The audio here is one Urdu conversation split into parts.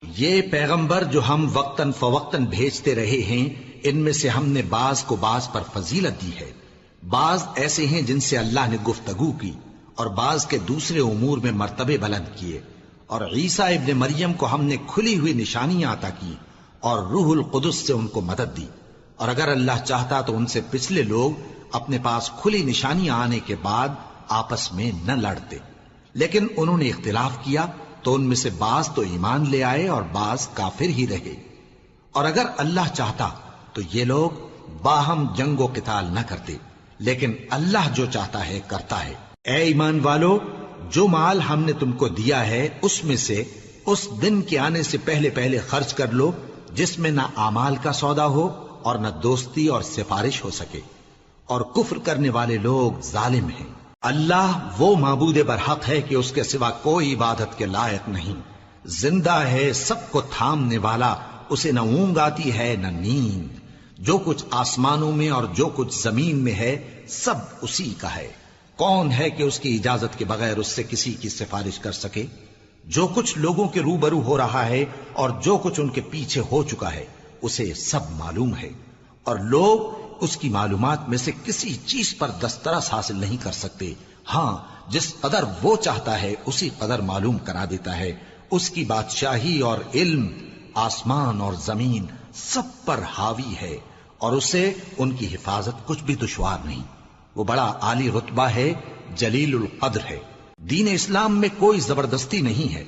یہ پیغمبر جو ہم وقتاً فوقتاً بھیجتے رہے ہیں، ان میں سے ہم نے بعض کو بعض پر فضیلت دی ہے۔ بعض ایسے ہیں جن سے اللہ نے گفتگو کی، اور بعض کے دوسرے امور میں مرتبے بلند کیے۔ اور عیسیٰ ابن مریم کو ہم نے کھلی ہوئی نشانیاں عطا کی اور روح القدس سے ان کو مدد دی۔ اور اگر اللہ چاہتا تو ان سے پچھلے لوگ اپنے پاس کھلی نشانیاں آنے کے بعد آپس میں نہ لڑتے، لیکن انہوں نے اختلاف کیا تو ان میں سے بعض تو ایمان لے آئے اور بعض کافر ہی رہے۔ اور اگر اللہ چاہتا تو یہ لوگ باہم جنگ و قتال نہ کرتے، لیکن اللہ جو چاہتا ہے کرتا ہے۔ اے ایمان والو، جو مال ہم نے تم کو دیا ہے اس میں سے اس دن کے آنے سے پہلے پہلے خرچ کر لو جس میں نہ اعمال کا سودا ہو اور نہ دوستی اور سفارش ہو سکے، اور کفر کرنے والے لوگ ظالم ہیں۔ اللہ وہ معبود برحق ہے کہ اس کے سوا کوئی عبادت کے لائق نہیں، زندہ ہے، سب کو تھامنے والا، اسے نہ اونگ آتی ہے نہ نیند۔ جو کچھ آسمانوں میں اور جو کچھ زمین میں ہے سب اسی کا ہے۔ کون ہے کہ اس کی اجازت کے بغیر اس سے کسی کی سفارش کر سکے؟ جو کچھ لوگوں کے روبرو ہو رہا ہے اور جو کچھ ان کے پیچھے ہو چکا ہے اسے سب معلوم ہے، اور لوگ اس کی معلومات میں سے کسی چیز پر دسترس حاصل نہیں کر سکتے۔ ہاں، جس قدر وہ چاہتا ہے اسی قدر معلوم کرا دیتا ہے۔ اس کی بادشاہی اور علم آسمان اور زمین سب پر حاوی ہے، اور اسے ان کی حفاظت کچھ بھی دشوار نہیں۔ وہ بڑا عالی رتبہ ہے، جلیل القدر ہے۔ دین اسلام میں کوئی زبردستی نہیں ہے،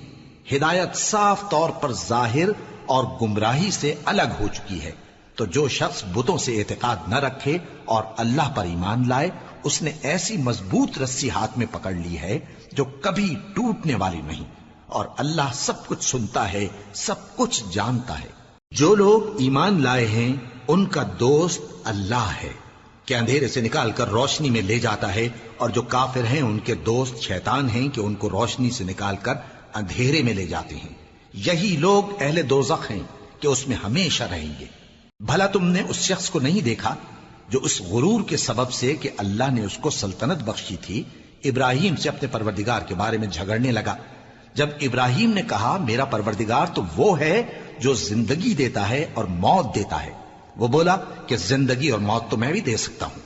ہدایت صاف طور پر ظاہر اور گمراہی سے الگ ہو چکی ہے۔ تو جو شخص بتوں سے اعتقاد نہ رکھے اور اللہ پر ایمان لائے، اس نے ایسی مضبوط رسی ہاتھ میں پکڑ لی ہے جو کبھی ٹوٹنے والی نہیں، اور اللہ سب کچھ سنتا ہے، سب کچھ جانتا ہے۔ جو لوگ ایمان لائے ہیں ان کا دوست اللہ ہے کہ اندھیرے سے نکال کر روشنی میں لے جاتا ہے، اور جو کافر ہیں ان کے دوست شیطان ہیں کہ ان کو روشنی سے نکال کر اندھیرے میں لے جاتے ہیں۔ یہی لوگ اہل دوزخ ہیں کہ اس میں ہمیشہ رہیں گے۔ بھلا تم نے اس شخص کو نہیں دیکھا جو اس غرور کے سبب سے کہ اللہ نے اس کو سلطنت بخشی تھی، ابراہیم سے اپنے پروردگار کے بارے میں جھگڑنے لگا؟ جب ابراہیم نے کہا میرا پروردگار تو وہ ہے جو زندگی دیتا ہے اور موت دیتا ہے، وہ بولا کہ زندگی اور موت تو میں بھی دے سکتا ہوں۔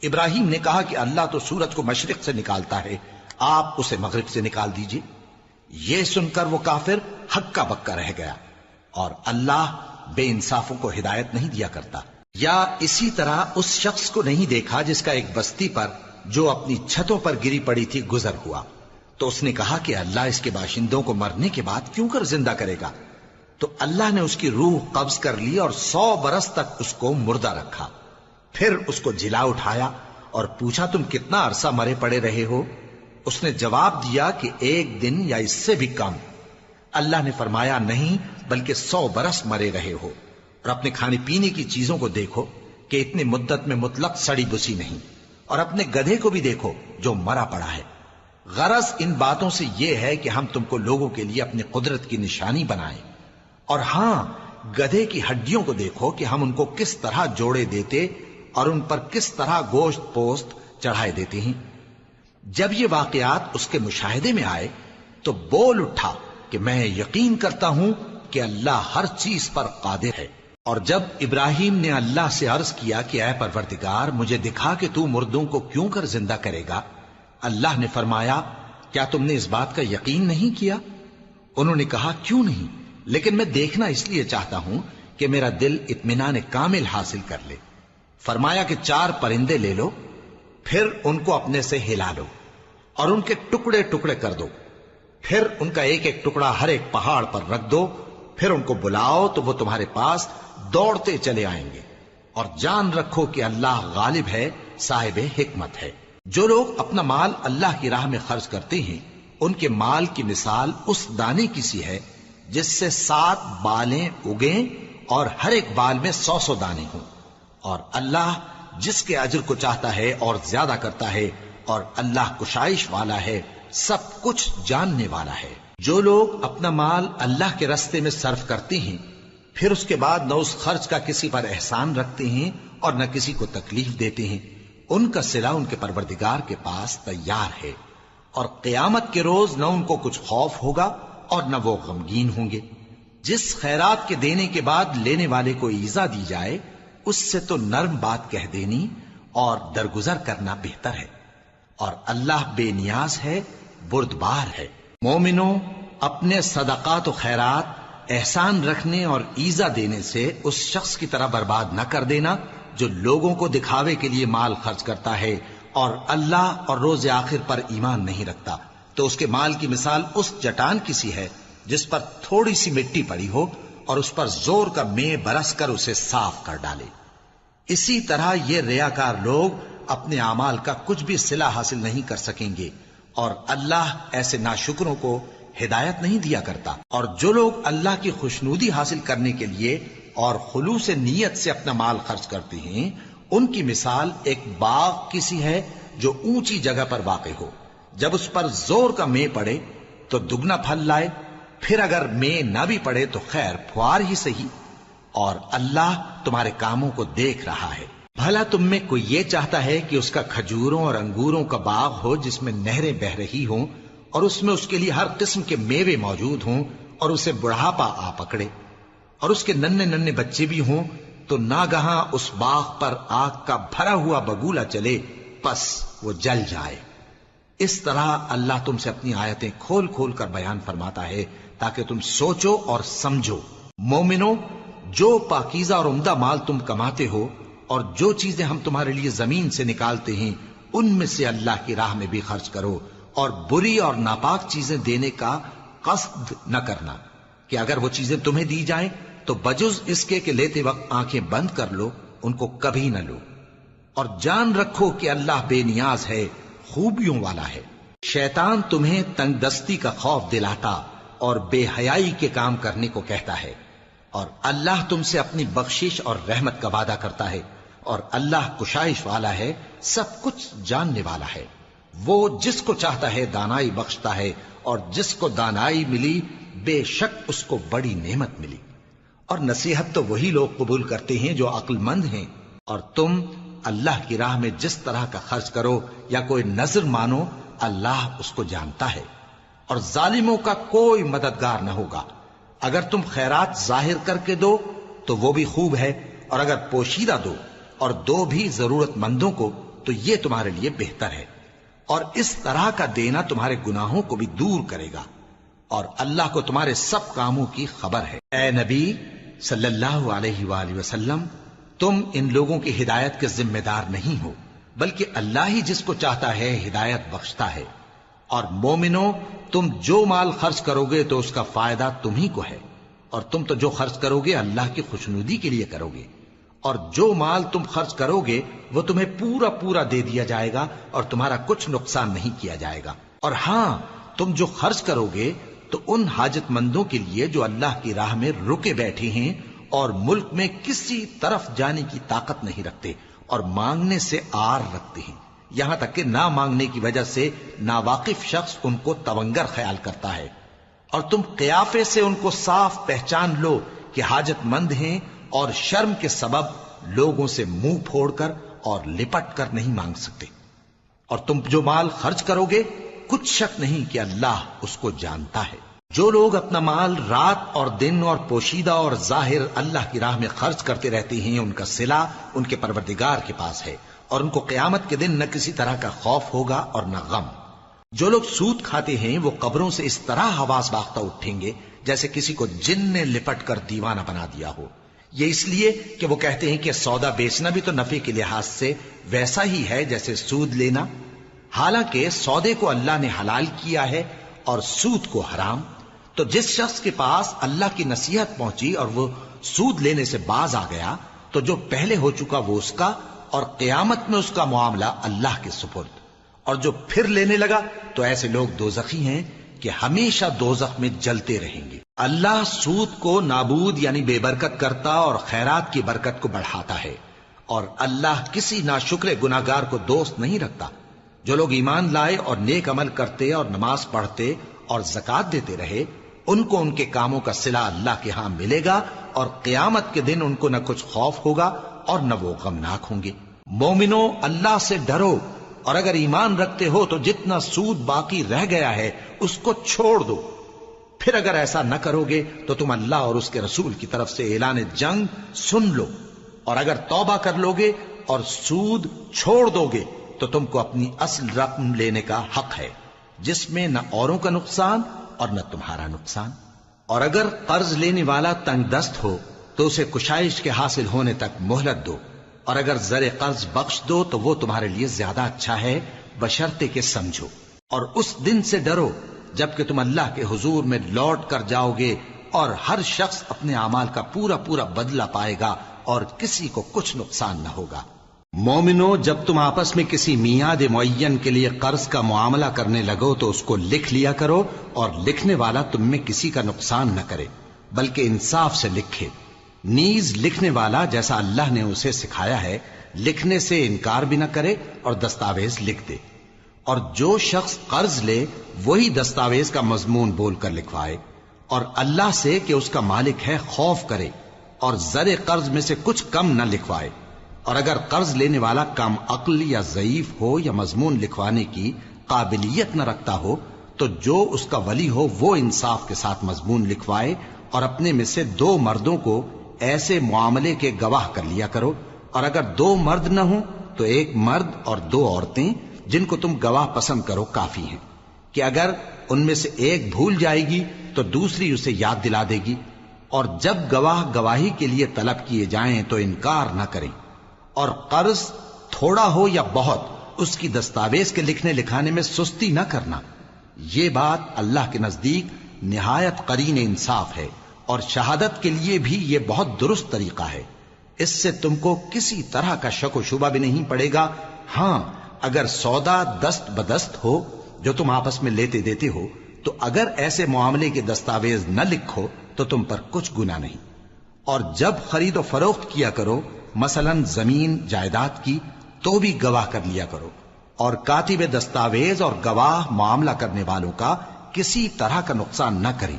ابراہیم نے کہا کہ اللہ تو سورج کو مشرق سے نکالتا ہے، آپ اسے مغرب سے نکال دیجئے۔ یہ سن کر وہ کافر ہکا بکا رہ گیا، اور اللہ بے انصافوں کو ہدایت نہیں دیا کرتا۔ یا اسی طرح اس شخص کو نہیں دیکھا جس کا ایک بستی پر جو اپنی چھتوں پر گری پڑی تھی گزر ہوا، تو اس نے کہا کہ اللہ اس کے باشندوں کو مرنے کے بعد کیوں کر زندہ کرے گا؟ تو اللہ نے اس کی روح قبض کر لی اور 100 برس تک اس کو مردہ رکھا۔ پھر اس کو جلا اٹھایا اور پوچھا تم کتنا عرصہ مرے پڑے رہے ہو؟ اس نے جواب دیا کہ 1 دن یا اس سے بھی کم۔ اللہ نے فرمایا نہیں، بلکہ 100 برس مرے رہے ہو، اور اپنے کھانے پینے کی چیزوں کو دیکھو کہ اتنی مدت میں مطلق سڑی بسی نہیں، اور اپنے گدھے کو بھی دیکھو جو مرا پڑا ہے۔ غرض ان باتوں سے یہ ہے کہ ہم تم کو لوگوں کے لیے اپنی قدرت کی نشانی بنائیں۔ اور ہاں، گدھے کی ہڈیوں کو دیکھو کہ ہم ان کو کس طرح جوڑے دیتے اور ان پر کس طرح گوشت پوست چڑھائے دیتے ہیں۔ جب یہ واقعات اس کے مشاہدے میں آئے تو بول اٹھا کہ میں یقین کرتا ہوں کہ اللہ ہر چیز پر قادر ہے۔ اور جب ابراہیم نے اللہ سے عرض کیا کہ اے پروردگار مجھے دکھا کہ تو مردوں کو کیوں کر زندہ کرے گا، اللہ نے فرمایا کیا تم نے اس بات کا یقین نہیں کیا؟ انہوں نے کہا کیوں نہیں، لیکن میں دیکھنا اس لیے چاہتا ہوں کہ میرا دل اطمینان کامل حاصل کر لے۔ فرمایا کہ 4 پرندے لے لو، پھر ان کو اپنے سے ہلا لو اور ان کے ٹکڑے ٹکڑے کر دو، پھر ان کا ایک ایک ٹکڑا ہر ایک پہاڑ پر رکھ دو، پھر ان کو بلاؤ تو وہ تمہارے پاس دوڑتے چلے آئیں گے، اور جان رکھو کہ اللہ غالب ہے، صاحب حکمت ہے۔ جو لوگ اپنا مال اللہ کی راہ میں خرچ کرتے ہیں ان کے مال کی مثال اس دانے کی سی ہے جس سے 7 بالیں اگیں اور ہر ایک بال میں 100 دانے ہوں، اور اللہ جس کے اجر کو چاہتا ہے اور زیادہ کرتا ہے، اور اللہ کشائش والا ہے، سب کچھ جاننے والا ہے۔ جو لوگ اپنا مال اللہ کے راستے میں صرف کرتے ہیں پھر اس کے بعد نہ اس خرچ کا کسی پر احسان رکھتے ہیں اور نہ کسی کو تکلیف دیتے ہیں، ان کا صلہ ان کے پروردگار کے پاس تیار ہے، اور قیامت کے روز نہ ان کو کچھ خوف ہوگا اور نہ وہ غمگین ہوں گے۔ جس خیرات کے دینے کے بعد لینے والے کو ایذا دی جائے اس سے تو نرم بات کہہ دینی اور درگزر کرنا بہتر ہے، اور اللہ بے نیاز ہے، بردبار ہے۔ مومنوں، اپنے صدقات و خیرات احسان رکھنے اور ایذا دینے سے اس شخص کی طرح برباد نہ کر دینا جو لوگوں کو دکھاوے کے لیے مال خرچ کرتا ہے اور اللہ اور روز آخر پر ایمان نہیں رکھتا، تو اس کے مال کی مثال اس چٹان کی سی ہے جس پر تھوڑی سی مٹی پڑی ہو اور اس پر زور کا مے برس کر اسے صاف کر ڈالے۔ اسی طرح یہ ریاکار لوگ اپنے اعمال کا کچھ بھی صلہ حاصل نہیں کر سکیں گے، اور اللہ ایسے ناشکروں کو ہدایت نہیں دیا کرتا۔ اور جو لوگ اللہ کی خوشنودی حاصل کرنے کے لیے اور خلوص نیت سے اپنا مال خرچ کرتے ہیں، ان کی مثال ایک باغ کی سی ہے جو اونچی جگہ پر واقع ہو، جب اس پر زور کا مے پڑے تو دگنا پھل لائے، پھر اگر مے نہ بھی پڑے تو خیر پھوار ہی صحیح، اور اللہ تمہارے کاموں کو دیکھ رہا ہے۔ بھلا تم میں کوئی یہ چاہتا ہے کہ اس کا کھجوروں اور انگوروں کا باغ ہو جس میں نہریں بہ رہی ہوں اور اس میں اس کے لیے ہر قسم کے میوے موجود ہوں، اور اسے بڑھاپا آ پکڑے اور اس کے ننھے ننھے بچے بھی ہوں، تو ناگہاں اس باغ پر آگ کا بھرا ہوا بگولا چلے، پس وہ جل جائے۔ اس طرح اللہ تم سے اپنی آیتیں کھول کھول کر بیان فرماتا ہے تاکہ تم سوچو اور سمجھو۔ مومنو، جو پاکیزہ اور عمدہ مال تم کماتے ہو اور جو چیزیں ہم تمہارے لیے زمین سے نکالتے ہیں ان میں سے اللہ کی راہ میں بھی خرچ کرو، اور بری اور ناپاک چیزیں دینے کا قصد نہ کرنا کہ اگر وہ چیزیں تمہیں دی جائیں تو بجز اس کے کہ لیتے وقت آنکھیں بند کر لو، ان کو کبھی نہ لو، اور جان رکھو کہ اللہ بے نیاز ہے، خوبیوں والا ہے۔ شیطان تمہیں تنگ دستی کا خوف دلاتا اور بے حیائی کے کام کرنے کو کہتا ہے، اور اللہ تم سے اپنی بخشش اور رحمت کا وعدہ کرتا ہے، اور اللہ کشائش والا ہے، سب کچھ جاننے والا ہے۔ وہ جس کو چاہتا ہے دانائی بخشتا ہے، اور جس کو دانائی ملی بے شک اس کو بڑی نعمت ملی۔ اور نصیحت تو وہی لوگ قبول کرتے ہیں جو عقل مند ہیں، اور تم اللہ کی راہ میں جس طرح کا خرچ کرو یا کوئی نذر مانو، اللہ اس کو جانتا ہے، اور ظالموں کا کوئی مددگار نہ ہوگا۔ اگر تم خیرات ظاہر کر کے دو تو وہ بھی خوب ہے، اور اگر پوشیدہ دو اور دو بھی ضرورت مندوں کو تو یہ تمہارے لیے بہتر ہے، اور اس طرح کا دینا تمہارے گناہوں کو بھی دور کرے گا، اور اللہ کو تمہارے سب کاموں کی خبر ہے۔ اے نبی صلی اللہ علیہ وآلہ وسلم، تم ان لوگوں کی ہدایت کے ذمہ دار نہیں ہو، بلکہ اللہ ہی جس کو چاہتا ہے ہدایت بخشتا ہے۔ اور مومنو، تم جو مال خرچ کرو گے تو اس کا فائدہ تم ہی کو ہے، اور تم تو جو خرچ کرو گے اللہ کی خوشنودی کے لیے کرو گے، اور جو مال تم خرچ کرو گے وہ تمہیں پورا پورا دے دیا جائے گا اور تمہارا کچھ نقصان نہیں کیا جائے گا۔ اور ہاں، تم جو خرچ کرو گے تو ان حاجت مندوں کے لیے جو اللہ کی راہ میں رکے بیٹھے ہیں اور ملک میں کسی طرف جانے کی طاقت نہیں رکھتے اور مانگنے سے آر رکھتے ہیں، یہاں تک کہ نہ مانگنے کی وجہ سے ناواقف شخص ان کو تونگر خیال کرتا ہے، اور تم قیافے سے ان کو صاف پہچان لو کہ حاجت مند ہیں، اور شرم کے سبب لوگوں سے منہ پھوڑ کر اور لپٹ کر نہیں مانگ سکتے۔ اور تم جو مال خرچ کرو گے کچھ شک نہیں کہ اللہ اس کو جانتا ہے۔ جو لوگ اپنا مال رات اور دن اور پوشیدہ اور ظاہر اللہ کی راہ میں خرچ کرتے رہتے ہیں، ان کا صلہ ان کے پروردگار کے پاس ہے، اور ان کو قیامت کے دن نہ کسی طرح کا خوف ہوگا اور نہ غم۔ جو لوگ سود کھاتے ہیں وہ قبروں سے اس طرح حواس باختہ اٹھیں گے جیسے کسی کو جن نے لپٹ کر دیوانہ بنا دیا ہو، یہ اس لیے کہ وہ کہتے ہیں کہ سودا بیچنا بھی تو نفع کے لحاظ سے ویسا ہی ہے جیسے سود لینا، حالانکہ سودے کو اللہ نے حلال کیا ہے اور سود کو حرام۔ تو جس شخص کے پاس اللہ کی نصیحت پہنچی اور وہ سود لینے سے باز آ گیا تو جو پہلے ہو چکا وہ اس کا، اور قیامت میں اس کا معاملہ اللہ کے سپرد، اور جو پھر لینے لگا تو ایسے لوگ دوزخی ہیں کہ ہمیشہ دوزخ میں جلتے رہیں گے۔ اللہ سود کو نابود یعنی بے برکت کرتا اور خیرات کی برکت کو بڑھاتا ہے، اور اللہ کسی ناشکر گناہگار کو دوست نہیں رکھتا۔ جو لوگ ایمان لائے اور نیک عمل کرتے اور نماز پڑھتے اور زکوٰۃ دیتے رہے، ان کو ان کے کاموں کا صلہ اللہ کے ہاں ملے گا، اور قیامت کے دن ان کو نہ کچھ خوف ہوگا اور نہ وہ غمناک ہوں گے۔ مومنو، اللہ سے ڈرو، اور اگر ایمان رکھتے ہو تو جتنا سود باقی رہ گیا ہے اس کو چھوڑ دو، پھر اگر ایسا نہ کرو گے تو تم اللہ اور اس کے رسول کی طرف سے اعلان جنگ سن لو، اور اگر توبہ کر لو گے اور سود چھوڑ دو گے تو تم کو اپنی اصل رقم لینے کا حق ہے، جس میں نہ اوروں کا نقصان اور نہ تمہارا نقصان۔ اور اگر قرض لینے والا تنگ دست ہو تو اسے کشائش کے حاصل ہونے تک مہلت دو، اور اگر زر قرض بخش دو تو وہ تمہارے لیے زیادہ اچھا ہے، بشرطے کہ سمجھو۔ اور اس دن سے ڈرو جبکہ تم اللہ کے حضور میں لوٹ کر جاؤ گے، اور ہر شخص اپنے اعمال کا پورا پورا بدلہ پائے گا اور کسی کو کچھ نقصان نہ ہوگا۔ مومنو، جب تم آپس میں کسی میعاد معین کے لیے قرض کا معاملہ کرنے لگو تو اس کو لکھ لیا کرو، اور لکھنے والا تم میں کسی کا نقصان نہ کرے بلکہ انصاف سے لکھے۔ نیز لکھنے والا جیسا اللہ نے اسے سکھایا ہے لکھنے سے انکار بھی نہ کرے اور دستاویز لکھ دے، اور جو شخص قرض لے وہی دستاویز کا مضمون بول کر لکھوائے، اور اللہ سے کہ اس کا مالک ہے خوف کرے، اور زر قرض میں سے کچھ کم نہ لکھوائے۔ اور اگر قرض لینے والا کم عقل یا ضعیف ہو یا مضمون لکھوانے کی قابلیت نہ رکھتا ہو تو جو اس کا ولی ہو وہ انصاف کے ساتھ مضمون لکھوائے، اور اپنے میں سے 2 مردوں کو ایسے معاملے کے گواہ کر لیا کرو، اور اگر 2 مرد نہ ہوں تو 1 مرد اور 2 عورتیں جن کو تم گواہ پسند کرو کافی ہیں، کہ اگر ان میں سے ایک بھول جائے گی تو دوسری اسے یاد دلا دے گی۔ اور جب گواہ گواہی کے لیے طلب کیے جائیں تو انکار نہ کریں، اور قرض تھوڑا ہو یا بہت اس کی دستاویز کے لکھنے لکھانے میں سستی نہ کرنا۔ یہ بات اللہ کے نزدیک نہایت قرین انصاف ہے، اور شہادت کے لیے بھی یہ بہت درست طریقہ ہے۔ اس سے تم کو کسی طرح کا شک و شبہ بھی نہیں پڑے گا۔ ہاں، اگر سودا دست بدست ہو جو تم آپس میں لیتے دیتے ہو تو اگر ایسے معاملے کے دستاویز نہ لکھو تو تم پر کچھ گناہ نہیں۔ اور جب خرید و فروخت کیا کرو، مثلا زمین جائیداد کی، تو بھی گواہ کر لیا کرو، اور کاتب دستاویز اور گواہ معاملہ کرنے والوں کا کسی طرح کا نقصان نہ کریں۔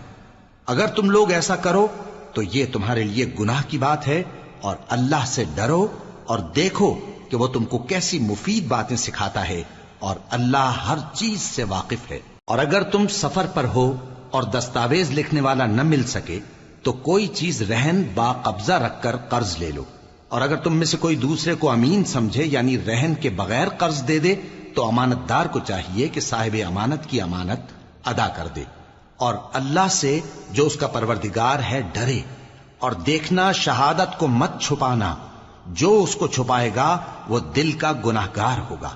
اگر تم لوگ ایسا کرو تو یہ تمہارے لیے گناہ کی بات ہے، اور اللہ سے ڈرو اور دیکھو کہ وہ تم کو کیسی مفید باتیں سکھاتا ہے، اور اللہ ہر چیز سے واقف ہے۔ اور اگر تم سفر پر ہو اور دستاویز لکھنے والا نہ مل سکے تو کوئی چیز رہن با قبضہ رکھ کر قرض لے لو، اور اگر تم میں سے کوئی دوسرے کو امین سمجھے یعنی رہن کے بغیر قرض دے دے تو امانت دار کو چاہیے کہ صاحب امانت کی امانت ادا کر دے، اور اللہ سے جو اس کا پروردگار ہے ڈرے، اور دیکھنا شہادت کو مت چھپانا، جو اس کو چھپائے گا وہ دل کا گناہگار ہوگا۔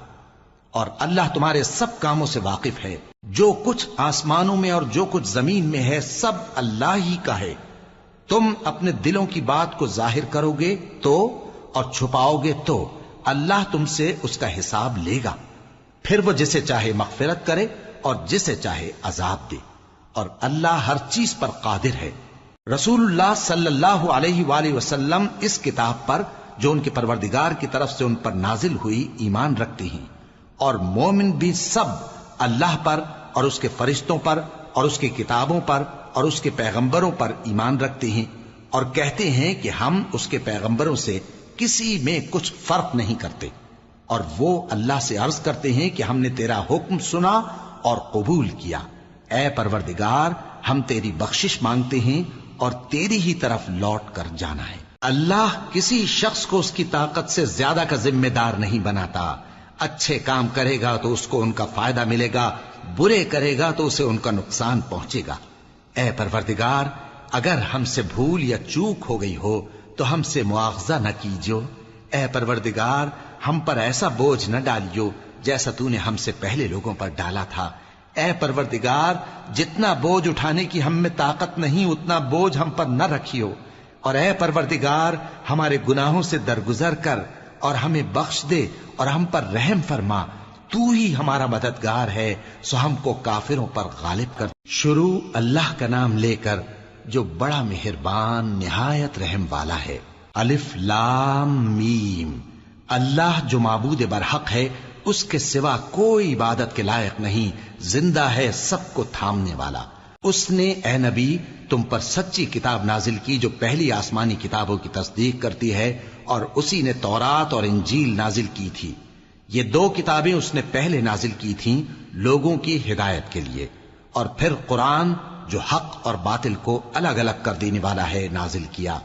اور اللہ تمہارے سب کاموں سے واقف ہے، جو کچھ آسمانوں میں اور جو کچھ زمین میں ہے سب اللہ ہی کا ہے۔ تم اپنے دلوں کی بات کو ظاہر کرو گے تو اور چھپاؤ گے تو اللہ تم سے اس کا حساب لے گا، پھر وہ جسے چاہے مغفرت کرے اور جسے چاہے عذاب دے، اور اللہ ہر چیز پر قادر ہے۔ رسول اللہ صلی اللہ علیہ وآلہ وسلم اس کتاب پر جو ان کے پروردگار کی طرف سے ان پر نازل ہوئی ایمان رکھتے ہیں، اور مومن بھی سب اللہ پر اور اس کے فرشتوں پر اور اس کی کتابوں پر اور اس کے پیغمبروں پر ایمان رکھتے ہیں، اور کہتے ہیں کہ ہم اس کے پیغمبروں سے کسی میں کچھ فرق نہیں کرتے، اور وہ اللہ سے عرض کرتے ہیں کہ ہم نے تیرا حکم سنا اور قبول کیا۔ اے پروردگار، ہم تیری بخشش مانگتے ہیں اور تیری ہی طرف لوٹ کر جانا ہے۔ اللہ کسی شخص کو اس کی طاقت سے زیادہ کا ذمہ دار نہیں بناتا۔ اچھے کام کرے گا تو اس کو ان کا فائدہ ملے گا، برے کرے گا تو اسے ان کا نقصان پہنچے گا۔ اے پروردگار، اگر ہم سے بھول یا چوک ہو گئی ہو تو ہم سے مواخذہ نہ کیجو۔ اے پروردگار، ہم پر ایسا بوجھ نہ ڈالیو جیسا تو نے ہم سے پہلے لوگوں پر ڈالا تھا۔ اے پروردگار، جتنا بوجھ اٹھانے کی ہم میں طاقت نہیں اتنا بوجھ ہم پر نہ رکھیو، اور اے پروردگار، ہمارے گناہوں سے درگزر کر اور ہمیں بخش دے اور ہم پر رحم فرما، تو ہی ہمارا مددگار ہے، سو ہم کو کافروں پر غالب کر۔ شروع اللہ کا نام لے کر جو بڑا مہربان نہایت رحم والا ہے۔ الف لام میم۔ اللہ جو معبود برحق ہے، اس کے سوا کوئی عبادت کے لائق نہیں، زندہ ہے، سب کو تھامنے والا۔ اس نے اے نبی تم پر سچی کتاب نازل کی جو پہلی آسمانی کتابوں کی تصدیق کرتی ہے، اور اسی نے تورات اور انجیل نازل کی تھی۔ یہ 2 کتابیں اس نے پہلے نازل کی تھیں لوگوں کی ہدایت کے لیے، اور پھر قرآن جو حق اور باطل کو الگ الگ کر دینے والا ہے نازل کیا۔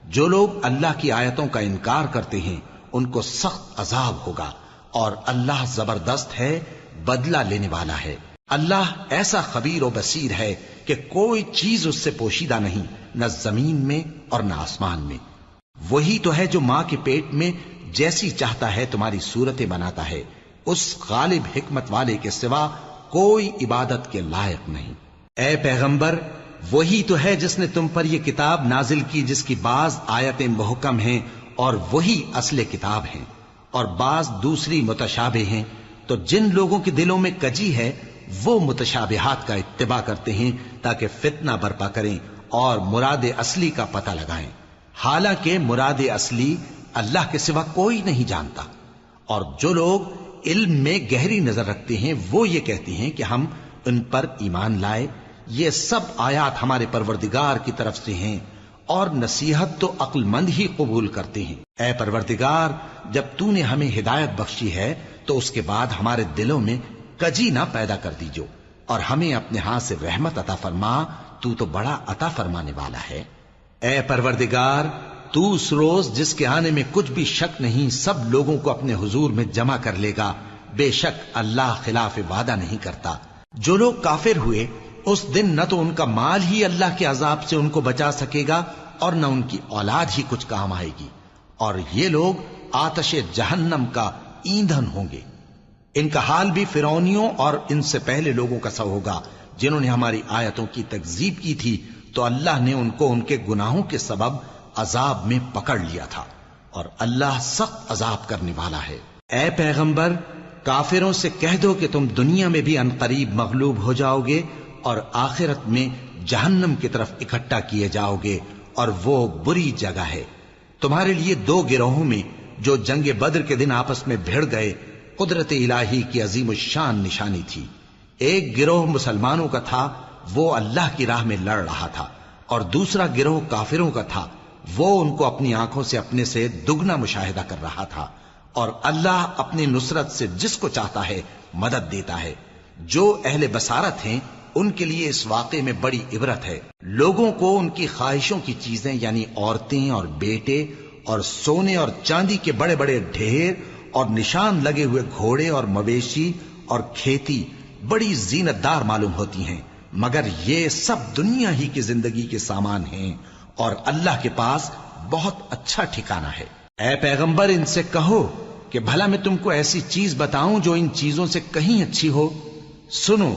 جو لوگ اللہ کی آیتوں کا انکار کرتے ہیں ان کو سخت عذاب ہوگا، اور اللہ زبردست ہے، بدلہ لینے والا ہے۔ اللہ ایسا خبیر و بصیر ہے کہ کوئی چیز اس سے پوشیدہ نہیں، نہ زمین میں اور نہ آسمان میں۔ وہی تو ہے جو ماں کے پیٹ میں جیسی چاہتا ہے تمہاری صورتیں بناتا ہے، اس غالب حکمت والے کے سوا کوئی عبادت کے لائق نہیں۔ اے پیغمبر، وہی تو ہے جس نے تم پر یہ کتاب نازل کی جس کی بعض آیتیں محکم ہیں اور وہی اصل کتاب ہیں، اور بعض دوسری متشابہ ہیں۔ تو جن لوگوں کے دلوں میں کجی ہے وہ متشابہات کا اتباع کرتے ہیں تاکہ فتنہ برپا کریں اور مراد اصلی کا پتہ لگائیں، حالانکہ مراد اصلی اللہ کے سوا کوئی نہیں جانتا۔ اور جو لوگ علم میں گہری نظر رکھتے ہیں وہ یہ کہتے ہیں کہ ہم ان پر ایمان لائے، یہ سب آیات ہمارے پروردگار کی طرف سے ہیں، اور نصیحت تو عقل مند ہی قبول کرتے ہیں۔ اے پروردگار، جب تو نے ہمیں ہدایت بخشی ہے تو اس کے بعد ہمارے دلوں میں کجی نہ پیدا کر دیجو، اور ہمیں اپنے ہاتھ سے رحمت عطا فرما، تو بڑا عطا فرمانے والا ہے۔ اے پروردگار، تو اس روز جس کے آنے میں کچھ بھی شک نہیں سب لوگوں کو اپنے حضور میں جمع کر لے گا، بے شک اللہ خلاف وعدہ نہیں کرتا۔ جو لوگ کافر ہوئے اس دن نہ تو ان کا مال ہی اللہ کے عذاب سے ان کو بچا سکے گا اور نہ ان کی اولاد ہی کچھ کام آئے گی، اور یہ لوگ آتش جہنم کا ایندھن ہوں گے۔ ان کا حال بھی فرعونیوں اور ان سے پہلے لوگوں کا سا ہوگا جنہوں نے ہماری آیتوں کی تکذیب کی تھی، تو اللہ نے ان کو ان کے گناہوں کے سبب عذاب میں پکڑ لیا تھا، اور اللہ سخت عذاب کرنے والا ہے۔ اے پیغمبر، کافروں سے کہہ دو کہ تم دنیا میں بھی عنقریب مغلوب ہو جاؤ گے اور آخرت میں جہنم کی طرف اکٹھا کیے جاؤ گے، اور وہ بری جگہ ہے۔ تمہارے لیے دو گروہوں میں جو جنگ بدر کے دن آپس میں بھڑ گئے قدرت الہی کی عظیم الشان نشانی تھی۔ ایک گروہ مسلمانوں کا تھا، وہ اللہ کی راہ میں لڑ رہا تھا، اور دوسرا گروہ کافروں کا تھا، وہ ان کو اپنی آنکھوں سے اپنے سے دگنا مشاہدہ کر رہا تھا۔ اور اللہ اپنی نصرت سے جس کو چاہتا ہے مدد دیتا ہے۔ جو اہل بصارت ہیں ان کے لیے اس واقعے میں بڑی عبرت ہے۔ لوگوں کو ان کی خواہشوں کی چیزیں یعنی عورتیں اور بیٹے اور سونے اور چاندی کے بڑے بڑے ڈھیر اور نشان لگے ہوئے گھوڑے اور مویشی اور کھیتی بڑی زینت دار معلوم ہوتی ہیں، مگر یہ سب دنیا ہی کی زندگی کے سامان ہیں، اور اللہ کے پاس بہت اچھا ٹھکانہ ہے۔ اے پیغمبر، ان سے کہو کہ بھلا میں تم کو ایسی چیز بتاؤں جو ان چیزوں سے کہیں اچھی ہو؟ سنو،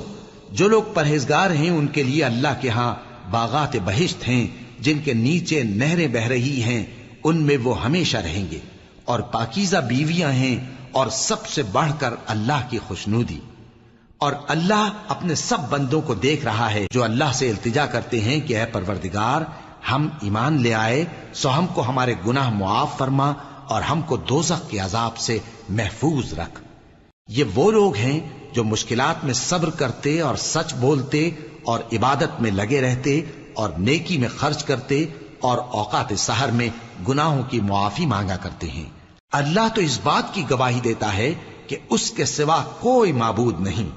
جو لوگ پرہیزگار ہیں ان کے لیے اللہ کے ہاں باغات بہشت ہیں جن کے نیچے نہریں بہ رہی ہیں، ان میں وہ ہمیشہ رہیں گے، اور پاکیزہ بیویاں ہیں، اور سب سے بڑھ کر اللہ کی خوشنودی۔ اور اللہ اپنے سب بندوں کو دیکھ رہا ہے جو اللہ سے التجا کرتے ہیں کہ اے پروردگار، ہم ایمان لے آئے سو ہم کو ہمارے گناہ معاف فرما اور ہم کو دوزخ کے عذاب سے محفوظ رکھ۔ یہ وہ لوگ ہیں جو مشکلات میں صبر کرتے اور سچ بولتے اور عبادت میں لگے رہتے اور نیکی میں خرچ کرتے اور اوقات سحر میں گناہوں کی معافی مانگا کرتے ہیں۔ اللہ تو اس بات کی گواہی دیتا ہے کہ اس کے سوا کوئی معبود نہیں،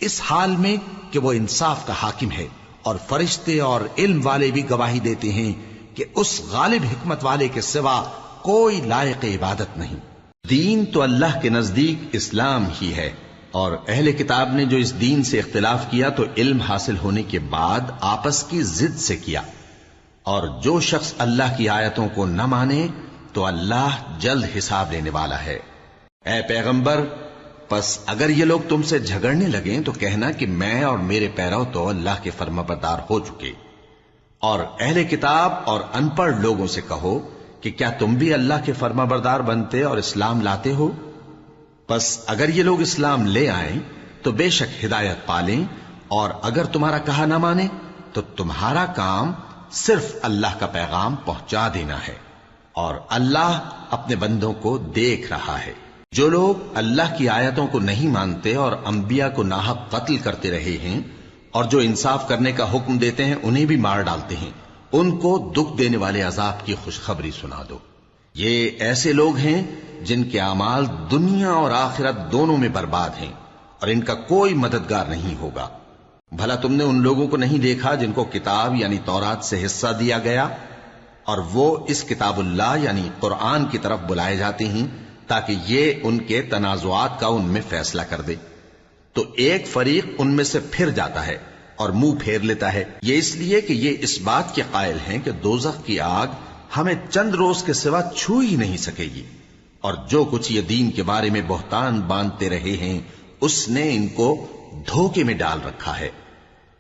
اس حال میں کہ وہ انصاف کا حاکم ہے، اور فرشتے اور علم والے بھی گواہی دیتے ہیں کہ اس غالب حکمت والے کے سوا کوئی لائق عبادت نہیں۔ دین تو اللہ کے نزدیک اسلام ہی ہے، اور اہل کتاب نے جو اس دین سے اختلاف کیا تو علم حاصل ہونے کے بعد آپس کی ضد سے کیا، اور جو شخص اللہ کی آیتوں کو نہ مانے تو اللہ جلد حساب لینے والا ہے۔ اے پیغمبر، پس اگر یہ لوگ تم سے جھگڑنے لگیں تو کہنا کہ میں اور میرے پیرو تو اللہ کے فرمانبردار ہو چکے، اور اہل کتاب اور ان پڑھ لوگوں سے کہو کہ کیا تم بھی اللہ کے فرمانبردار بنتے اور اسلام لاتے ہو؟ پس اگر یہ لوگ اسلام لے آئیں تو بے شک ہدایت پالیں، اور اگر تمہارا کہا نہ مانے تو تمہارا کام صرف اللہ کا پیغام پہنچا دینا ہے، اور اللہ اپنے بندوں کو دیکھ رہا ہے۔ جو لوگ اللہ کی آیتوں کو نہیں مانتے اور انبیاء کو ناحق قتل کرتے رہے ہیں، اور جو انصاف کرنے کا حکم دیتے ہیں انہیں بھی مار ڈالتے ہیں، ان کو دکھ دینے والے عذاب کی خوشخبری سنا دو۔ یہ ایسے لوگ ہیں جن کے اعمال دنیا اور آخرت دونوں میں برباد ہیں، اور ان کا کوئی مددگار نہیں ہوگا۔ بھلا تم نے ان لوگوں کو نہیں دیکھا جن کو کتاب یعنی تورات سے حصہ دیا گیا اور وہ اس کتاب اللہ یعنی قرآن کی طرف بلائے جاتے ہیں تاکہ یہ ان کے تنازعات کا ان میں فیصلہ کر دے؟ تو ایک فریق ان میں سے پھر جاتا ہے اور منہ پھیر لیتا ہے، یہ اس لیے کہ یہ اس بات کے قائل ہیں کہ دوزخ کی آگ ہمیں چند روز کے سوا چھو ہی نہیں سکے گی، اور جو کچھ یہ دین کے بارے میں بہتان باندھتے رہے ہیں اس نے ان کو دھوکے میں ڈال رکھا ہے۔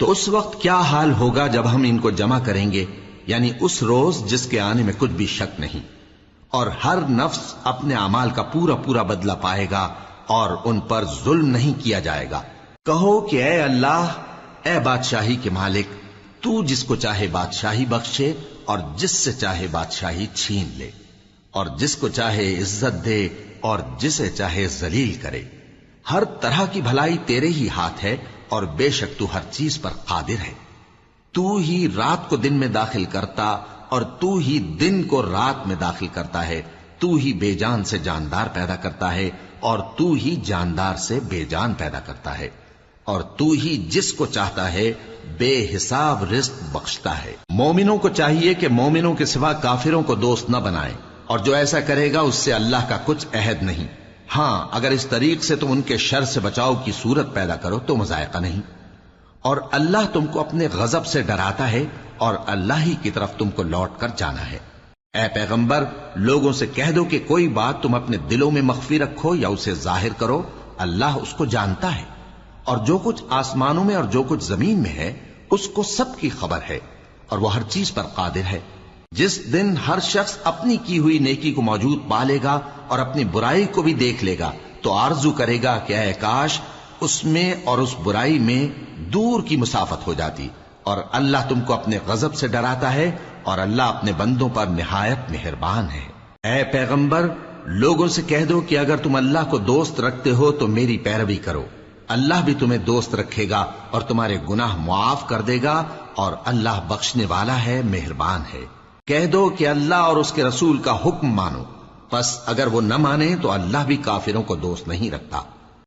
تو اس وقت کیا حال ہوگا جب ہم ان کو جمع کریں گے، یعنی اس روز جس کے آنے میں کچھ بھی شک نہیں، اور ہر نفس اپنے اعمال کا پورا پورا بدلہ پائے گا اور ان پر ظلم نہیں کیا جائے گا۔ کہو کہ اے اللہ، اے بادشاہی کے مالک، تو جس کو چاہے بادشاہی بخشے اور جس سے چاہے بادشاہی چھین لے، اور جس کو چاہے عزت دے اور جسے چاہے ذلیل کرے۔ ہر طرح کی بھلائی تیرے ہی ہاتھ ہے اور بے شک تو ہر چیز پر قادر ہے۔ تو ہی رات کو دن میں داخل کرتا اور تو ہی دن کو رات میں داخل کرتا ہے، تو ہی بے جان سے جاندار پیدا کرتا ہے اور تو ہی جاندار سے بے جان پیدا کرتا ہے، اور تو ہی جس کو چاہتا ہے بے حساب رزق بخشتا ہے۔ مومنوں کو چاہیے کہ مومنوں کے سوا کافروں کو دوست نہ بنائیں، اور جو ایسا کرے گا اس سے اللہ کا کچھ عہد نہیں۔ ہاں، اگر اس طریق سے تم ان کے شر سے بچاؤ کی صورت پیدا کرو تو مذائقہ نہیں، اور اللہ تم کو اپنے غضب سے ڈراتا ہے اور اللہ ہی کی طرف تم کو لوٹ کر جانا ہے۔ اے پیغمبر، لوگوں سے کہہ دو کہ کوئی بات تم اپنے دلوں میں مخفی رکھو یا اسے ظاہر کرو، اللہ اس کو جانتا ہے، اور جو کچھ آسمانوں میں اور جو کچھ زمین میں ہے اس کو سب کی خبر ہے، اور وہ ہر چیز پر قادر ہے۔ جس دن ہر شخص اپنی کی ہوئی نیکی کو موجود پا لے گا اور اپنی برائی کو بھی دیکھ لے گا تو آرزو کرے گا کہ اے کاش اس میں اور اس برائی میں دور کی مسافت ہو جاتی، اور اللہ تم کو اپنے غضب سے ڈراتا ہے اور اللہ اپنے بندوں پر نہایت مہربان ہے۔ اے پیغمبر، لوگوں سے کہہ دو کہ اگر تم اللہ کو دوست رکھتے ہو تو میری پیروی کرو، اللہ بھی تمہیں دوست رکھے گا اور تمہارے گناہ معاف کر دے گا، اور اللہ بخشنے والا ہے، مہربان ہے۔ کہہ دو کہ اللہ اور اس کے رسول کا حکم مانو، پس اگر وہ نہ مانے تو اللہ بھی کافروں کو دوست نہیں رکھتا۔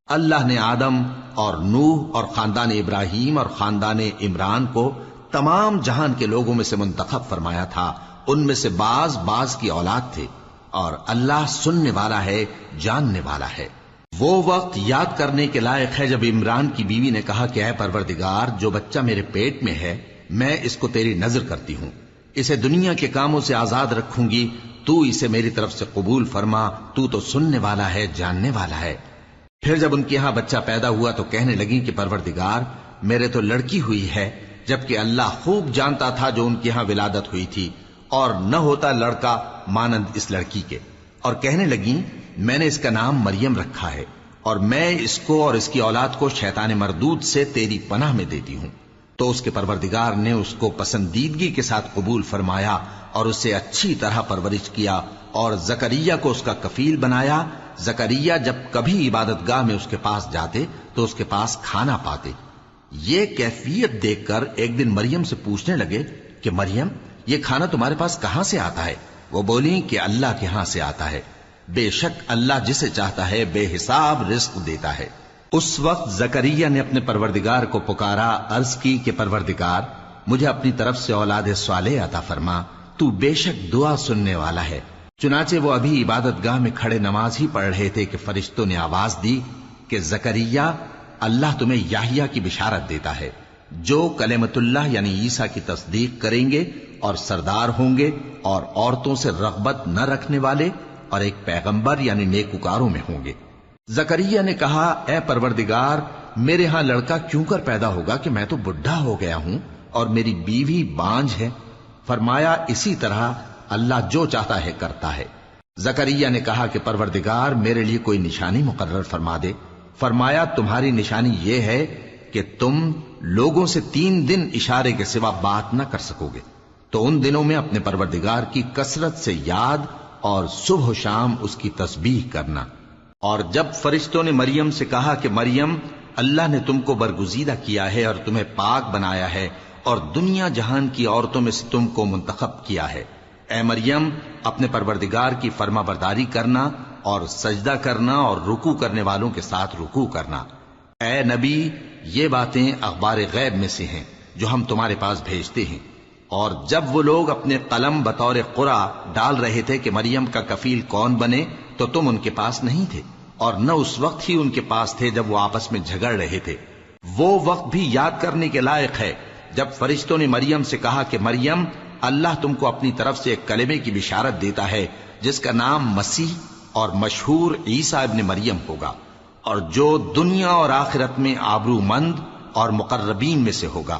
اللہ نے آدم اور نوح اور خاندان ابراہیم اور خاندان عمران کو تمام جہان کے لوگوں میں سے منتخب فرمایا تھا، ان میں سے بعض کی اولاد تھے، اور اللہ سننے والا ہے، جاننے والا ہے۔ وہ وقت یاد کرنے کے لائق ہے جب عمران کی بیوی نے کہا کہ اے پروردگار، جو بچہ میرے پیٹ میں ہے میں اس کو تیری نذر کرتی ہوں، اسے دنیا کے کاموں سے آزاد رکھوں گی، تو اسے میری طرف سے قبول فرما، تو تو سننے والا ہے، جاننے والا ہے۔ پھر جب ان کے ہاں بچہ پیدا ہوا تو کہنے لگی کہ پروردگار، میرے تو لڑکی ہوئی ہے، جبکہ اللہ خوب جانتا تھا جو ان کے ہاں ولادت ہوئی تھی، اور نہ ہوتا لڑکا مانند اس لڑکی کے۔ اور کہنے لگیں میں نے اس کا نام مریم رکھا ہے، اور میں اس کو اور اس کی اولاد کو شیطان مردود سے تیری پناہ میں دیتی ہوں۔ تو اس کے پروردگار نے اس کو پسندیدگی کے ساتھ قبول فرمایا اور اسے اچھی طرح پرورش کیا، اور زکریہ کو اس کا کفیل بنایا۔ زکریہ جب کبھی عبادت گاہ میں اس کے پاس جاتے تو اس کے پاس کھانا پاتے۔ یہ کیفیت دیکھ کر ایک دن مریم سے پوچھنے لگے کہ مریم، یہ کھانا تمہارے پاس کہاں سے آتا ہے؟ وہ بولی کہ اللہ کے ہاں سے آتا ہے، بے شک اللہ جسے چاہتا ہے بے حساب رزق دیتا ہے۔ اس وقت زکریا نے اپنے پروردگار کو پکارا، عرض کی کہ پروردگار، مجھے اپنی طرف سے اولاد صالح عطا فرما، تو بے شک دعا سننے والا ہے۔ چنانچہ وہ ابھی عبادت گاہ میں کھڑے نماز ہی پڑھ رہے تھے کہ فرشتوں نے آواز دی کہ زکریا، اللہ تمہیں یحییٰ کی بشارت دیتا ہے، جو کلمۃ اللہ یعنی عیسیٰ کی تصدیق کریں گے اور سردار ہوں گے اور عورتوں سے رغبت نہ رکھنے والے اور ایک پیغمبر یعنی نیکوکاروں میں ہوں گے۔ زکریا نے کہا، اے پروردگار، میرے ہاں لڑکا کیوں کر پیدا ہوگا کہ میں تو بڈھا ہو گیا ہوں اور میری بیوی بانجھ ہے؟ فرمایا، اسی طرح اللہ جو چاہتا ہے کرتا ہے۔ زکریا نے کہا کہ پروردگار، میرے لیے کوئی نشانی مقرر فرما دے۔ فرمایا، تمہاری نشانی یہ ہے کہ تم لوگوں سے 3 دن اشارے کے سوا بات نہ کر سکو گے، تو ان دنوں میں اپنے پروردگار کی کثرت سے یاد اور صبح و شام اس کی تسبیح کرنا۔ اور جب فرشتوں نے مریم سے کہا کہ مریم، اللہ نے تم کو برگزیدہ کیا ہے اور تمہیں پاک بنایا ہے اور دنیا جہان کی عورتوں میں سے تم کو منتخب کیا ہے، اے مریم، اپنے پروردگار کی فرما برداری کرنا اور سجدہ کرنا اور رکوع کرنے والوں کے ساتھ رکوع کرنا۔ اے نبی، یہ باتیں اخبار غیب میں سے ہیں جو ہم تمہارے پاس بھیجتے ہیں۔ اور جب وہ لوگ اپنے قلم بطور قرعہ ڈال رہے تھے کہ مریم کا کفیل کون بنے تو تم ان کے پاس نہیں تھے، اور نہ اس وقت ہی ان کے پاس تھے جب وہ آپس میں جھگڑ رہے تھے۔ وہ وقت بھی یاد کرنے کے لائق ہے جب فرشتوں نے مریم سے کہا کہ مریم، اللہ تم کو اپنی طرف سے ایک کلمے کی بشارت دیتا ہے جس کا نام مسیح اور مشہور عیسیٰ ابن مریم ہوگا، اور جو دنیا اور آخرت میں آبرو مند اور مقربین میں سے ہوگا،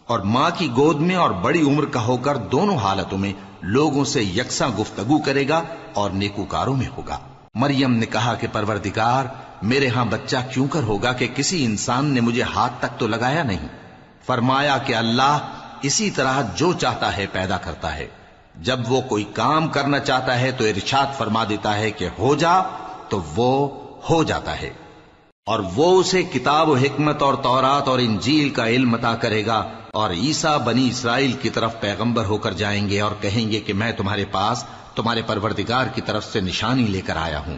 اور ماں کی گود میں اور بڑی عمر کا ہو کر دونوں حالتوں میں لوگوں سے یکساں گفتگو کرے گا اور نیکوکاروں میں ہوگا۔ مریم نے کہا کہ پروردگار، میرے ہاں بچہ کیوں کر ہوگا کہ کسی انسان نے مجھے ہاتھ تک تو لگایا نہیں۔ فرمایا کہ اللہ اسی طرح جو چاہتا ہے پیدا کرتا ہے، جب وہ کوئی کام کرنا چاہتا ہے تو ارشاد فرما دیتا ہے کہ ہو جا تو وہ ہو جاتا ہے۔ اور وہ اسے کتاب و حکمت اور تورات اور انجیل کا علم عطا کرے گا، اور عیسیٰ بنی اسرائیل کی طرف پیغمبر ہو کر جائیں گے اور کہیں گے کہ میں تمہارے پاس تمہارے پروردگار کی طرف سے نشانی لے کر آیا ہوں،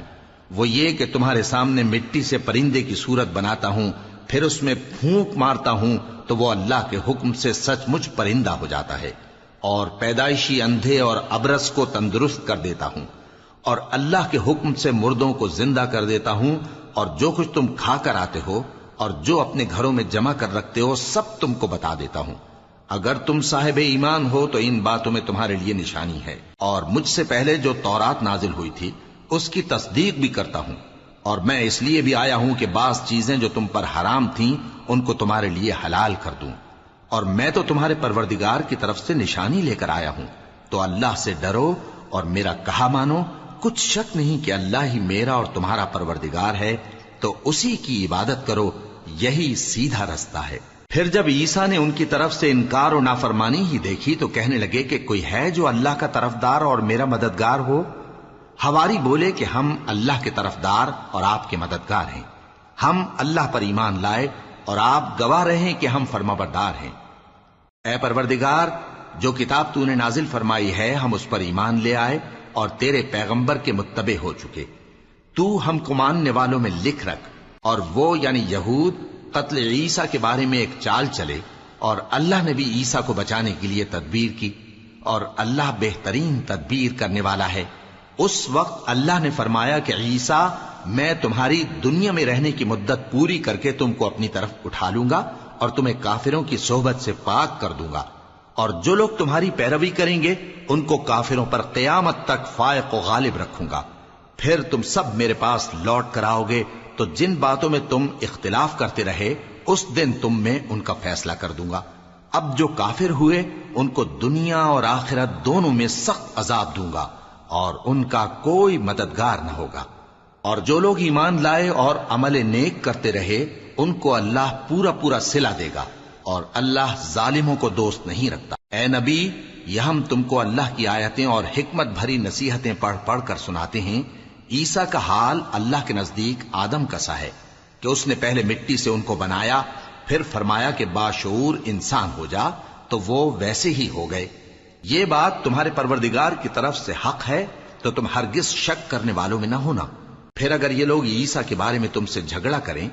وہ یہ کہ تمہارے سامنے مٹی سے پرندے کی صورت بناتا ہوں، پھر اس میں پھونک مارتا ہوں تو وہ اللہ کے حکم سے سچ مچ پرندہ ہو جاتا ہے، اور پیدائشی اندھے اور ابرص کو تندرست کر دیتا ہوں، اور اللہ کے حکم سے مردوں کو زندہ کر دیتا ہوں، اور جو کچھ تم کھا کر آتے ہو اور جو اپنے گھروں میں جمع کر رکھتے ہو سب تم کو بتا دیتا ہوں۔ اگر تم صاحب ایمان ہو تو ان باتوں میں تمہارے لیے نشانی ہے، اور مجھ سے پہلے جو تورات نازل ہوئی تھی اس کی تصدیق بھی کرتا ہوں، اور میں اس لیے بھی آیا ہوں کہ بعض چیزیں جو تم پر حرام تھیں ان کو تمہارے لیے حلال کر دوں، اور میں تو تمہارے پروردگار کی طرف سے نشانی لے کر آیا ہوں۔ تو اللہ سے ڈرو اور میرا کہا مانو، کچھ شک نہیں کہ اللہ ہی میرا اور تمہارا پروردگار ہے، تو اسی کی عبادت کرو، یہی سیدھا رستہ ہے۔ پھر جب عیسیٰ نے ان کی طرف سے انکار و نافرمانی ہی دیکھی تو کہنے لگے کہ کوئی ہے جو اللہ کا طرفدار اور میرا مددگار ہو؟ حواری بولے کہ ہم اللہ کے طرفدار اور آپ کے مددگار ہیں، ہم اللہ پر ایمان لائے اور آپ گواہ رہیں کہ ہم فرمانبردار ہیں۔ اے پروردگار، جو کتاب تو نے نازل فرمائی ہے ہم اس پر ایمان لے آئے اور تیرے پیغمبر کے متبع ہو چکے، تو ہم کو ماننے والوں میں لکھ رکھ۔ اور وہ یعنی یہود قتل عیسیٰ کے بارے میں ایک چال چلے، اور اللہ نے بھی عیسیٰ کو بچانے کے لیے تدبیر کی، اور اللہ بہترین تدبیر کرنے والا ہے۔ اس وقت اللہ نے فرمایا کہ عیسیٰ، میں تمہاری دنیا میں رہنے کی مدت پوری کر کے تم کو اپنی طرف اٹھا لوں گا اور تمہیں کافروں کی صحبت سے پاک کر دوں گا، اور جو لوگ تمہاری پیروی کریں گے ان کو کافروں پر قیامت تک فائق و غالب رکھوں گا۔ پھر تم سب میرے پاس لوٹ کر آؤ گے تو جن باتوں میں تم اختلاف کرتے رہے اس دن تم میں ان کا فیصلہ کر دوں گا۔ اب جو کافر ہوئے ان کو دنیا اور آخرت دونوں میں سخت عذاب دوں گا، اور ان کا کوئی مددگار نہ ہوگا۔ اور جو لوگ ایمان لائے اور عمل نیک کرتے رہے ان کو اللہ پورا پورا صلہ دے گا، اور اللہ ظالموں کو دوست نہیں رکھتا۔ اے نبی، یہ ہم تم کو اللہ کی آیتیں اور حکمت بھری نصیحتیں پڑھ پڑھ کر سناتے ہیں۔ عیسیٰ کا حال اللہ کے نزدیک آدم کا سا ہے کہ اس نے پہلے مٹی سے ان کو بنایا، پھر فرمایا کہ باشعور انسان ہو جا، تو وہ ویسے ہی ہو گئے۔ یہ بات تمہارے پروردگار کی طرف سے حق ہے، تو تم ہرگز شک کرنے والوں میں نہ ہونا۔ پھر اگر یہ لوگ عیسیٰ کے بارے میں تم سے جھگڑا کریں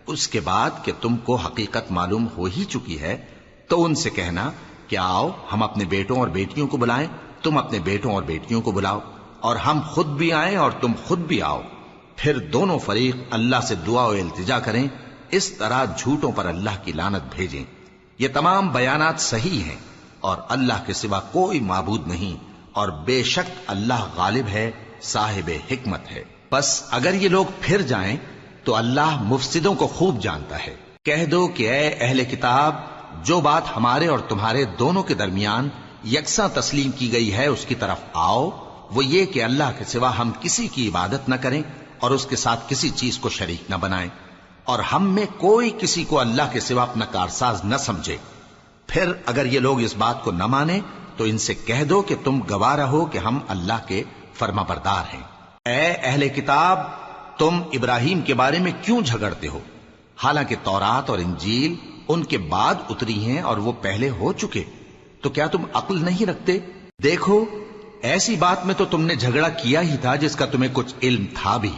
اس کے بعد کہ تم کو حقیقت معلوم ہو ہی چکی ہے، تو ان سے کہنا کہ آؤ ہم اپنے بیٹوں اور بیٹیوں کو بلائیں، تم اپنے بیٹوں اور بیٹیوں کو بلاؤ، اور ہم خود بھی آئیں اور تم خود بھی آؤ، پھر دونوں فریق اللہ سے دعا و التجا کریں، اس طرح جھوٹوں پر اللہ کی لعنت بھیجیں۔ یہ تمام بیانات صحیح ہیں، اور اللہ کے سوا کوئی معبود نہیں، اور بے شک اللہ غالب ہے، صاحب حکمت ہے۔ بس اگر یہ لوگ پھر جائیں تو اللہ مفسدوں کو خوب جانتا ہے۔ کہہ دو کہ اے اہل کتاب، جو بات ہمارے اور تمہارے دونوں کے درمیان یکساں تسلیم کی گئی ہے اس کی طرف آؤ، وہ یہ کہ اللہ کے سوا ہم کسی کی عبادت نہ کریں اور اس کے ساتھ کسی چیز کو شریک نہ بنائیں، اور ہم میں کوئی کسی کو اللہ کے سوا اپنا کارساز نہ سمجھے۔ پھر اگر یہ لوگ اس بات کو نہ مانیں تو ان سے کہہ دو کہ تم گواہ رہو کہ ہم اللہ کے فرما بردار ہیں۔ اے اہل کتاب، تم ابراہیم کے بارے میں کیوں جھگڑتے ہو؟ حالانکہ تورات اور انجیل ان کے بعد اتری ہیں اور وہ پہلے ہو چکے، تو کیا تم عقل نہیں رکھتے؟ دیکھو، ایسی بات میں تو تم نے جھگڑا کیا ہی تھا جس کا تمہیں کچھ علم تھا بھی،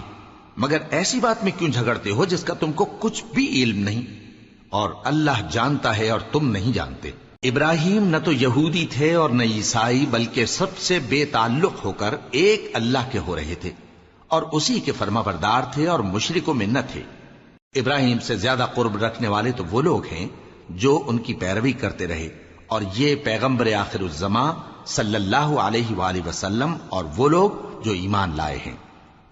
مگر ایسی بات میں کیوں جھگڑتے ہو جس کا تم کو کچھ بھی علم نہیں؟ اور اللہ جانتا ہے اور تم نہیں جانتے۔ ابراہیم نہ تو یہودی تھے اور نہ عیسائی، بلکہ سب سے بے تعلق ہو کر ایک اللہ کے ہو رہے تھے اور اسی کے فرما بردار تھے اور مشرکوں میں نہ تھے۔ ابراہیم سے زیادہ قرب رکھنے والے تو وہ لوگ ہیں جو ان کی پیروی کرتے رہے، اور یہ پیغمبر آخر الزماں صلی اللہ علیہ وآلہ وسلم اور وہ لوگ جو ایمان لائے ہیں،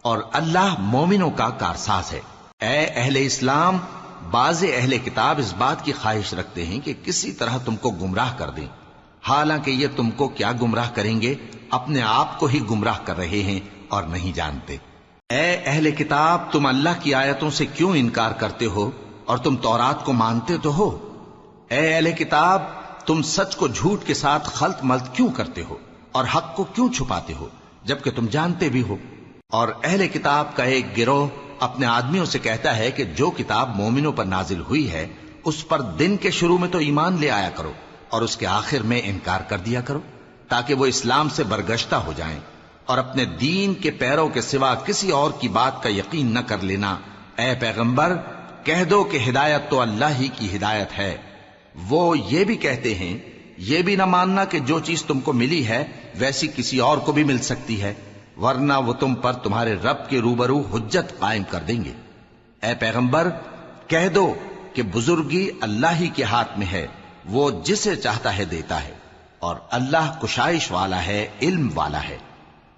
اور اللہ مومنوں کا کارساز ہے۔ اے اہل اسلام، بعض اہل کتاب اس بات کی خواہش رکھتے ہیں کہ کسی طرح تم کو گمراہ کر دیں، حالانکہ یہ تم کو کیا گمراہ کریں گے، اپنے آپ کو ہی گمراہ کر رہے ہیں اور نہیں جانتے۔ اے اہل کتاب، تم اللہ کی آیتوں سے کیوں انکار کرتے ہو اور تم تورات کو مانتے تو ہو؟ اے اہل کتاب، تم سچ کو جھوٹ کے ساتھ خلط ملط کیوں کرتے ہو اور حق کو کیوں چھپاتے ہو جبکہ تم جانتے بھی ہو؟ اور اہل کتاب کا ایک گروہ اپنے آدمیوں سے کہتا ہے کہ جو کتاب مومنوں پر نازل ہوئی ہے اس پر دن کے شروع میں تو ایمان لے آیا کرو اور اس کے آخر میں انکار کر دیا کرو، تاکہ وہ اسلام سے برگشتہ ہو جائیں اور اپنے دین کے پیروں کے سوا کسی اور کی بات کا یقین نہ کر لینا۔ اے پیغمبر، کہہ دو کہ ہدایت تو اللہ ہی کی ہدایت ہے۔ وہ یہ بھی کہتے ہیں، یہ بھی نہ ماننا کہ جو چیز تم کو ملی ہے ویسی کسی اور کو بھی مل سکتی ہے، ورنہ وہ تم پر تمہارے رب کے روبرو حجت قائم کر دیں گے۔ اے پیغمبر، کہہ دو کہ بزرگی اللہ ہی کے ہاتھ میں ہے، وہ جسے چاہتا ہے دیتا ہے، اور اللہ کشائش والا ہے، علم والا ہے۔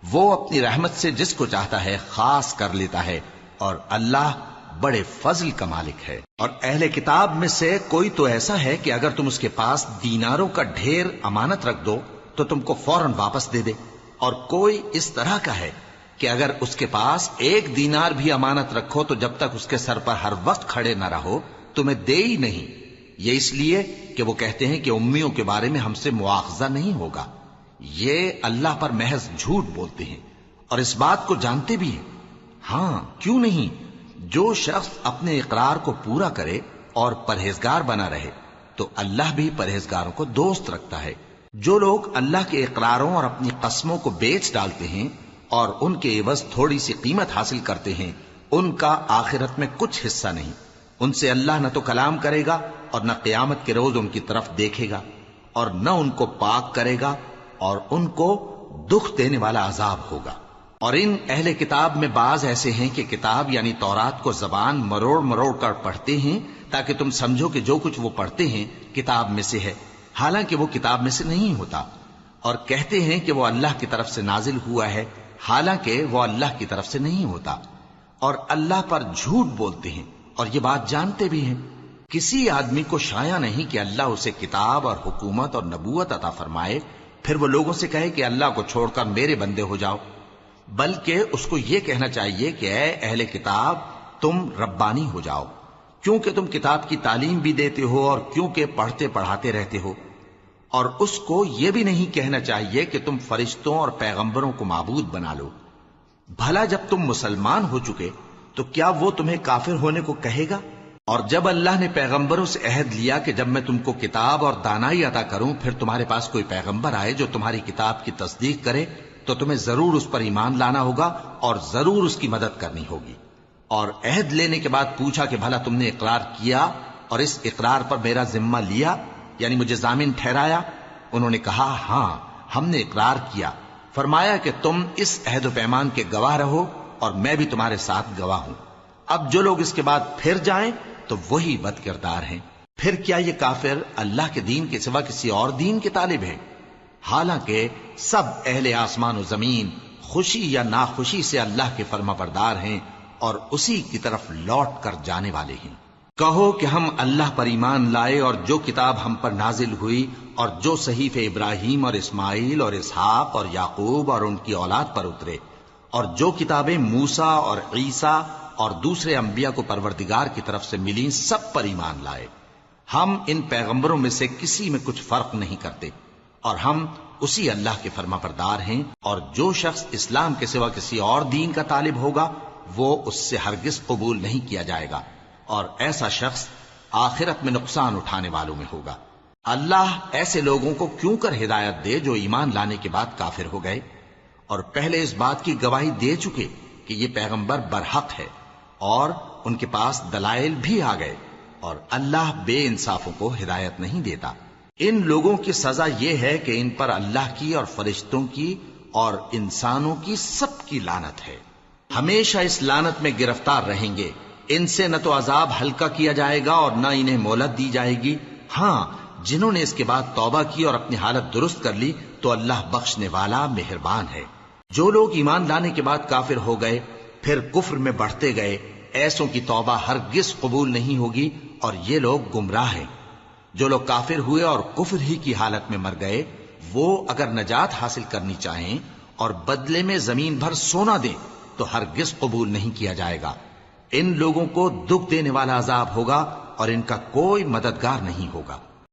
وہ اپنی رحمت سے جس کو چاہتا ہے خاص کر لیتا ہے، اور اللہ بڑے فضل کا مالک ہے۔ اور اہل کتاب میں سے کوئی تو ایسا ہے کہ اگر تم اس کے پاس دیناروں کا ڈھیر امانت رکھ دو تو تم کو فوراً واپس دے دے، اور کوئی اس طرح کا ہے کہ اگر اس کے پاس ایک دینار بھی امانت رکھو تو جب تک اس کے سر پر ہر وقت کھڑے نہ رہو تمہیں دے ہی نہیں، یہ اس لیے کہ وہ کہتے ہیں کہ امیوں کے بارے میں ہم سے مواخذہ نہیں ہوگا۔ یہ اللہ پر محض جھوٹ بولتے ہیں اور اس بات کو جانتے بھی ہیں۔ ہاں کیوں نہیں، جو شخص اپنے اقرار کو پورا کرے اور پرہیزگار بنا رہے تو اللہ بھی پرہیزگاروں کو دوست رکھتا ہے۔ جو لوگ اللہ کے اقراروں اور اپنی قسموں کو بیچ ڈالتے ہیں اور ان کے عوض تھوڑی سی قیمت حاصل کرتے ہیں، ان کا آخرت میں کچھ حصہ نہیں۔ ان سے اللہ نہ تو کلام کرے گا اور نہ قیامت کے روز ان کی طرف دیکھے گا، اور نہ ان کو پاک کرے گا، اور ان کو دکھ دینے والا عذاب ہوگا۔ اور ان اہل کتاب میں بعض ایسے ہیں کہ کتاب یعنی تورات کو زبان مروڑ مروڑ کر پڑھتے ہیں تاکہ تم سمجھو کہ جو کچھ وہ پڑھتے ہیں کتاب میں سے ہے، حالانکہ وہ کتاب میں سے نہیں ہوتا، اور کہتے ہیں کہ وہ اللہ کی طرف سے نازل ہوا ہے، حالانکہ وہ اللہ کی طرف سے نہیں ہوتا، اور اللہ پر جھوٹ بولتے ہیں اور یہ بات جانتے بھی ہیں۔ کسی آدمی کو شایع نہیں کہ اللہ اسے کتاب اور حکومت اور نبوت عطا فرمائے پھر وہ لوگوں سے کہے کہ اللہ کو چھوڑ کر میرے بندے ہو جاؤ، بلکہ اس کو یہ کہنا چاہیے کہ اے اہل کتاب، تم ربانی ہو جاؤ، کیونکہ تم کتاب کی تعلیم بھی دیتے ہو اور کیونکہ پڑھتے پڑھاتے رہتے ہو۔ اور اس کو یہ بھی نہیں کہنا چاہیے کہ تم فرشتوں اور پیغمبروں کو معبود بنا لو۔ بھلا جب تم مسلمان ہو چکے تو کیا وہ تمہیں کافر ہونے کو کہے گا؟ اور جب اللہ نے پیغمبروں سے عہد لیا کہ جب میں تم کو کتاب اور دانائی عطا کروں پھر تمہارے پاس کوئی پیغمبر آئے جو تمہاری کتاب کی تصدیق کرے تو تمہیں ضرور اس پر ایمان لانا ہوگا اور ضرور اس کی مدد کرنی ہوگی۔ اور عہد لینے کے بعد پوچھا کہ بھلا تم نے اقرار کیا اور اس اقرار پر میرا ذمہ لیا، یعنی مجھے ضامن ٹھہرایا؟ انہوں نے کہا ہاں ہم نے اقرار کیا۔ فرمایا کہ تم اس عہد و پیمان کے گواہ رہو اور میں بھی تمہارے ساتھ گواہ ہوں۔ اب جو لوگ اس کے بعد پھر جائیں تو وہی بد کردار ہیں۔ پھر کیا یہ کافر اللہ کے دین کے سوا کسی اور دین کے طالب ہیں؟ حالانکہ سب اہل آسمان و زمین خوشی یا ناخوشی سے اللہ کے فرما بردار ہیں اور اسی کی طرف لوٹ کر جانے والے ہیں۔ کہو کہ ہم اللہ پر ایمان لائے اور جو کتاب ہم پر نازل ہوئی اور جو صحیفے ابراہیم اور اسماعیل اور اسحاق اور یعقوب اور ان کی اولاد پر اترے، اور جو کتابیں موسیٰ اور عیسیٰ اور دوسرے انبیاء کو پروردگار کی طرف سے ملیں، سب پر ایمان لائے۔ ہم ان پیغمبروں میں سے کسی میں کچھ فرق نہیں کرتے، اور ہم اسی اللہ کے فرما بردار ہیں۔ اور جو شخص اسلام کے سوا کسی اور دین کا طالب ہوگا وہ اس سے ہرگز قبول نہیں کیا جائے گا، اور ایسا شخص آخرت میں نقصان اٹھانے والوں میں ہوگا۔ اللہ ایسے لوگوں کو کیوں کر ہدایت دے جو ایمان لانے کے بعد کافر ہو گئے اور پہلے اس بات کی گواہی دے چکے کہ یہ پیغمبر برحق ہے اور ان کے پاس دلائل بھی آ گئے، اور اللہ بے انصافوں کو ہدایت نہیں دیتا۔ ان لوگوں کی سزا یہ ہے کہ ان پر اللہ کی اور فرشتوں کی اور انسانوں کی سب کی لعنت ہے، ہمیشہ اس لعنت میں گرفتار رہیں گے۔ ان سے نہ تو عذاب ہلکا کیا جائے گا اور نہ انہیں مہلت دی جائے گی۔ ہاں، جنہوں نے اس کے بعد توبہ کی اور اپنی حالت درست کر لی تو اللہ بخشنے والا مہربان ہے۔ جو لوگ ایمان لانے کے بعد کافر ہو گئے پھر کفر میں بڑھتے گئے، ایسوں کی توبہ ہرگز قبول نہیں ہوگی اور یہ لوگ گمراہ ہیں۔ جو لوگ کافر ہوئے اور کفر ہی کی حالت میں مر گئے، وہ اگر نجات حاصل کرنی چاہیں اور بدلے میں زمین بھر سونا دیں تو ہرگز قبول نہیں کیا جائے گا۔ ان لوگوں کو دکھ دینے والا عذاب ہوگا اور ان کا کوئی مددگار نہیں ہوگا۔